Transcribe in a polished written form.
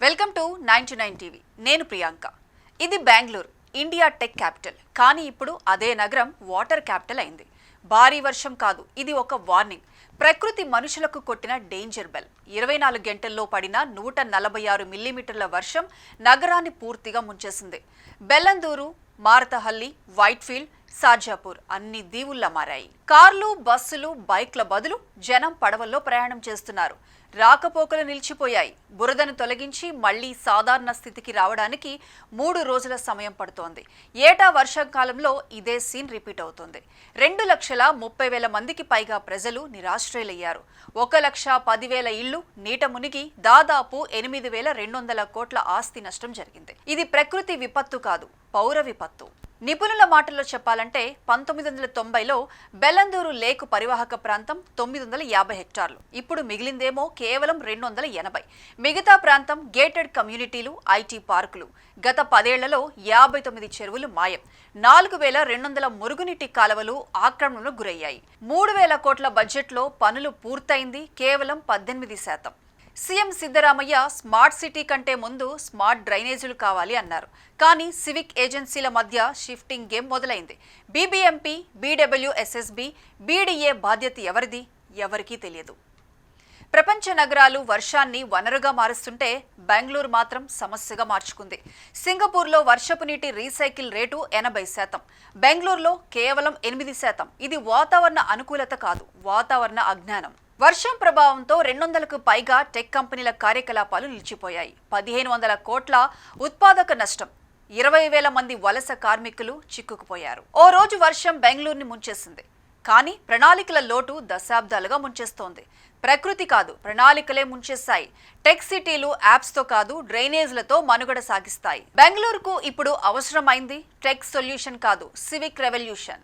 Welcome to 99 TV. నేను ప్రియాంక. ఇది Bengaluru, India tech capital. కానీ ఇప్పుడు అదే నగరం వాటర్ క్యాపిటల్ అయింది. భారీ వర్షం కాదు, ఇది ఒక వార్నింగ్. ప్రకృతి మనుషులకు కొట్టిన డేంజర్ బెల్. 24 గంటల్లో పడిన 146 మిల్లీమీటర్ల వర్షం నగరాన్ని పూర్తిగా ముంచేసింది. బెల్లందూరు, మారతహల్లి, వైట్ఫీల్డ్, సాజాపూర్ అన్ని దీవుల్లా మారాయి. కార్లు, బస్సులు, బైక్ల బదులు జనం పడవల్లో ప్రయాణం చేస్తున్నారు. రాకపోకలు నిలిచిపోయాయి. బురదను తొలగించి మళ్లీ సాధారణ స్థితికి రావడానికి 3 రోజుల సమయం పడుతోంది. ఏటా వర్షాకాలంలో ఇదే సీన్ రిపీట్ అవుతోంది. 2,30,000 మందికి పైగా ప్రజలు నిరాశ్రయులయ్యారు. 1,10,000 ఇళ్లు నీట మునిగి దాదాపు 8,200 కోట్ల ఆస్తి నష్టం జరిగింది. ఇది ప్రకృతి విపత్తు కాదు, పౌర విపత్తు. నిపుణుల మాటల్లో చెప్పాలంటే 1990లో బెల్లందూరు లేకు పరివాహక ప్రాంతం 950 హెక్టార్లు. ఇప్పుడు మిగిలిందేమో కేవలం 280. మిగతా ప్రాంతం గేటెడ్ కమ్యూనిటీలు, ఐటీ పార్కులు. గత 10 ఏళ్లలో 59 చెరువులు మాయం. 4,200 మురుగునీటి కాలువలు ఆక్రమణకు గురయ్యాయి. 3,000 కోట్ల బడ్జెట్లో పనులు పూర్తయింది కేవలం 18%. సీఎం సిద్ధరామయ్య స్మార్ట్ సిటీ కంటే ముందు స్మార్ట్ డ్రైనేజీలు కావాలి అన్నారు. కానీ సివిక్ ఏజెన్సీల మధ్య షిఫ్టింగ్ గేమ్ మొదలైంది. బీబీఎంపీ, బీడబ్ల్యూఎస్ఎస్బీ, బీడీఏ బాధ్యత ఎవరిది? ఎవరికీ తెలియదు. ప్రపంచ నగరాలు వర్షాన్ని వనరుగా మారుస్తుంటే బెంగళూరు మాత్రం సమస్యగా మార్చుకుంది. సింగపూర్లో వర్షపు నీటి రీసైకిల్ రేటు 80%, బెంగళూరులో కేవలం 8%. ఇది వాతావరణ అనుకూలత కాదు, వాతావరణ అజ్ఞానం. వర్షం ప్రభావంతో 200కు పైగా టెక్ కంపెనీల కార్యకలాపాలు నిలిచిపోయాయి. 1,500 కోట్ల ఉత్పాదక నష్టం. 20,000 మంది వలస కార్మికులు చిక్కుకుపోయారు. ఓ రోజు వర్షం బెంగళూరుని ముంచేసింది. కానీ ప్రణాళికల లోటు దశాబ్దాలుగా ముంచేస్తోంది. ప్రకృతి కాదు, ప్రణాళికలే ముంచేస్తాయి. టెక్ సిటీలు యాప్స్తో కాదు, డ్రైనేజ్లతో మనుగడ సాగిస్తాయి. బెంగళూరుకు ఇప్పుడు అవసరమైంది టెక్ సొల్యూషన్ కాదు, సివిక్ రెవల్యూషన్.